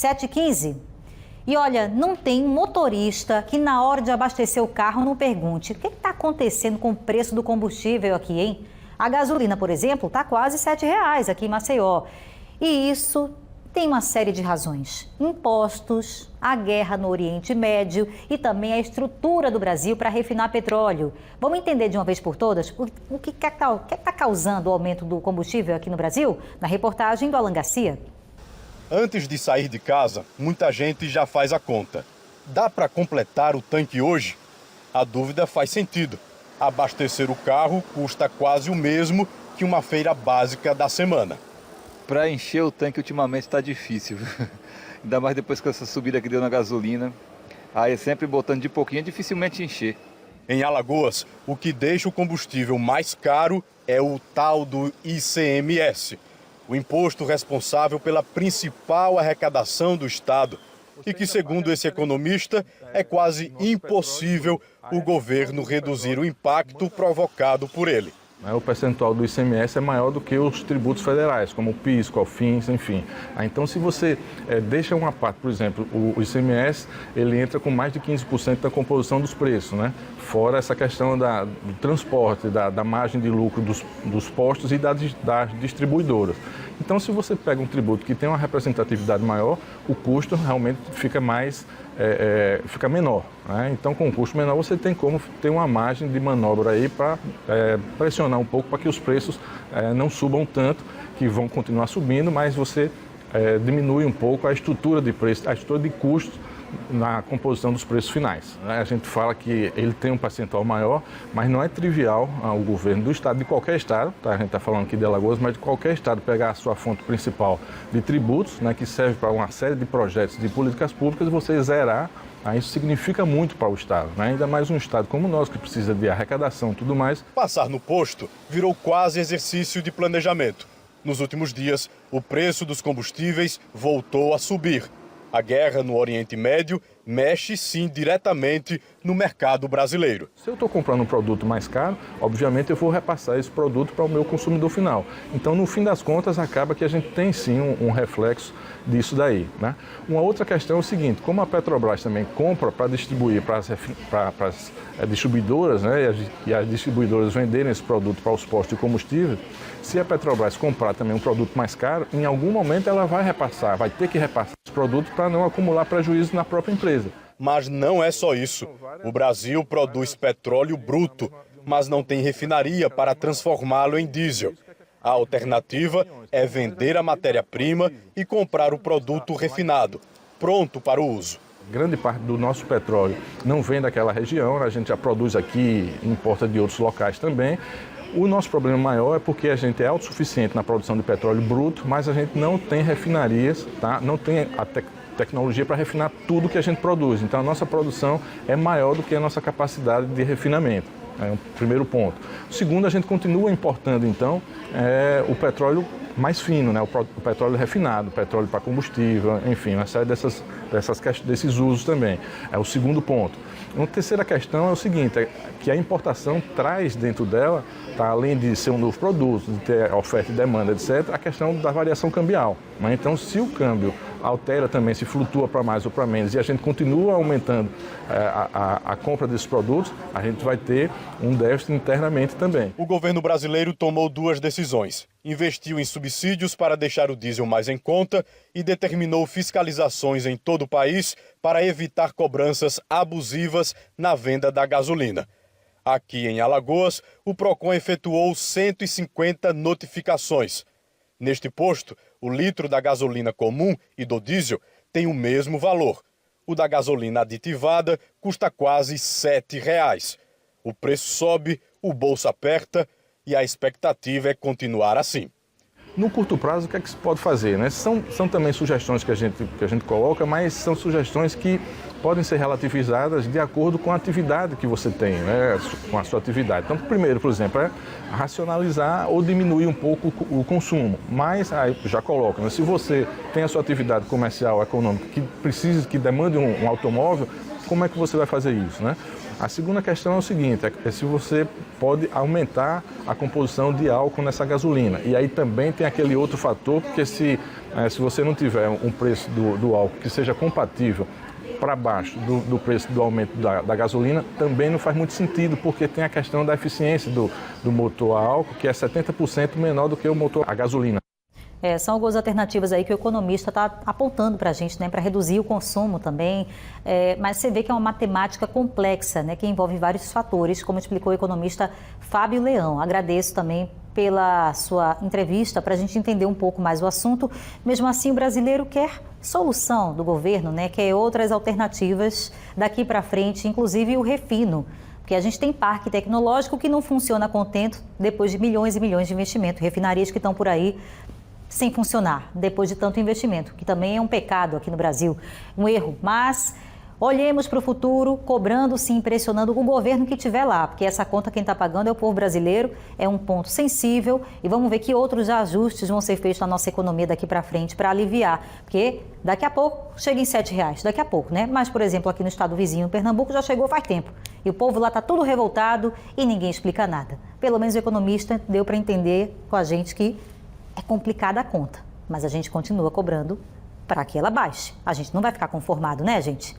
7h15. E olha, não tem motorista que na hora de abastecer o carro não pergunte: o que está acontecendo com o preço do combustível aqui, hein? A gasolina, por exemplo, está quase R$7 aqui em Maceió. E isso tem uma série de razões: impostos, a guerra no Oriente Médio e também a estrutura do Brasil para refinar petróleo. Vamos entender de uma vez por todas o que está causando o aumento do combustível aqui no Brasil? Na reportagem do Alan Garcia. Antes de sair de casa, muita gente já faz a conta. Dá para completar o tanque hoje? A dúvida faz sentido. Abastecer o carro custa quase o mesmo que uma feira básica da semana. Para encher o tanque ultimamente está difícil. Ainda mais depois com essa subida que deu na gasolina. Aí sempre botando de pouquinho, é dificilmente encher. Em Alagoas, o que deixa o combustível mais caro é o tal do ICMS, o imposto responsável pela principal arrecadação do Estado, e que, segundo esse economista, é quase impossível o governo reduzir o impacto provocado por ele. O percentual do ICMS é maior do que os tributos federais, como o PIS, COFINS, enfim. Então, se você deixa uma parte, por exemplo, o ICMS, ele entra com mais de 15% da composição dos preços, né? Fora essa questão do transporte, da margem de lucro dos postos e das distribuidoras. Então, se você pega um tributo que tem uma representatividade maior, o custo realmente fica fica menor, né? Então, com um custo menor, você tem como ter uma margem de manobra aí para pressionar um pouco para que os preços não subam tanto, que vão continuar subindo, mas você diminui um pouco a estrutura de preço, a estrutura de custos na composição dos preços finais, né? A gente fala que ele tem um percentual maior, mas não é trivial o governo do estado, de qualquer estado, tá? A gente está falando aqui de Alagoas, mas de qualquer estado pegar a sua fonte principal de tributos, né, que serve para uma série de projetos de políticas públicas, e você zerar, isso significa muito para o estado, né? Ainda mais um estado como o nosso, que precisa de arrecadação e tudo mais. Passar no posto virou quase exercício de planejamento. Nos últimos dias, o preço dos combustíveis voltou a subir. A guerra no Oriente Médio mexe, sim, diretamente no mercado brasileiro. Se eu estou comprando um produto mais caro, obviamente eu vou repassar esse produto para o meu consumidor final. Então, no fim das contas, acaba que a gente tem, sim, um reflexo disso daí, né? Uma outra questão é o seguinte: como a Petrobras também compra para distribuir para as distribuidoras, né, e as distribuidoras venderem esse produto para os postos de combustível, se a Petrobras comprar também um produto mais caro, em algum momento ela vai ter que repassar esse produto para não acumular prejuízo na própria empresa. Mas não é só isso. O Brasil produz petróleo bruto, mas não tem refinaria para transformá-lo em diesel. A alternativa é vender a matéria-prima e comprar o produto refinado, pronto para o uso. Grande parte do nosso petróleo não vem daquela região, a gente já produz aqui, importa de outros locais também. O nosso problema maior é porque a gente é autossuficiente na produção de petróleo bruto, mas a gente não tem refinarias, tá? Não tem a tecnologia para refinar tudo que a gente produz. Então, a nossa produção é maior do que a nossa capacidade de refinamento. É o primeiro ponto. O segundo, a gente continua importando, então, o petróleo mais fino, né? O petróleo refinado, o petróleo para combustível, enfim, uma série desses usos também. É o segundo ponto. Uma terceira questão é o seguinte: que a importação traz dentro dela, tá, além de ser um novo produto, de ter oferta e demanda, etc., a questão da variação cambial, né? Então, se o câmbio altera também, se flutua para mais ou para menos, e a gente continua aumentando a compra desses produtos, a gente vai ter um déficit internamente também. O governo brasileiro tomou duas decisões: investiu em subsídios para deixar o diesel mais em conta e determinou fiscalizações em todo o país para evitar cobranças abusivas na venda da gasolina. Aqui em Alagoas, o PROCON efetuou 150 notificações. Neste posto, o litro da gasolina comum e do diesel tem o mesmo valor. O da gasolina aditivada custa quase R$7. O preço sobe, o bolso aperta e a expectativa é continuar assim. No curto prazo, o que é que se pode fazer, né? São também sugestões que a gente coloca, mas são sugestões que podem ser relativizadas de acordo com a atividade que você tem, né? Com a sua atividade. Então, primeiro, por exemplo, é racionalizar ou diminuir um pouco o consumo. Mas, aí já coloca, né? Se você tem a sua atividade comercial, econômica, que demande um automóvel, como é que você vai fazer isso, né? A segunda questão é o seguinte, é se você pode aumentar a composição de álcool nessa gasolina. E aí também tem aquele outro fator, porque se você não tiver um preço do álcool que seja compatível para baixo do preço do aumento da gasolina, também não faz muito sentido, porque tem a questão da eficiência do motor a álcool, que é 70% menor do que o motor a gasolina. São algumas alternativas aí que o economista está apontando para a gente, né, para reduzir o consumo também, mas você vê que é uma matemática complexa, né, que envolve vários fatores, como explicou o economista Fábio Leão. Agradeço também pela sua entrevista para a gente entender um pouco mais o assunto. Mesmo assim, o brasileiro quer solução do governo, né, quer outras alternativas daqui para frente, inclusive o refino. Porque a gente tem parque tecnológico que não funciona contento depois de milhões e milhões de investimento, refinarias que estão por aí sem funcionar, depois de tanto investimento, que também é um pecado aqui no Brasil, um erro. Mas olhemos para o futuro, cobrando, sim, impressionando o governo que estiver lá, porque essa conta quem está pagando é o povo brasileiro, é um ponto sensível, e vamos ver que outros ajustes vão ser feitos na nossa economia daqui para frente para aliviar, porque daqui a pouco chega em R$7, daqui a pouco, né? Mas, por exemplo, aqui no estado vizinho, Pernambuco, já chegou faz tempo, e o povo lá está tudo revoltado e ninguém explica nada. Pelo menos o economista deu para entender com a gente que é complicada a conta, mas a gente continua cobrando para que ela baixe. A gente não vai ficar conformado, né, gente?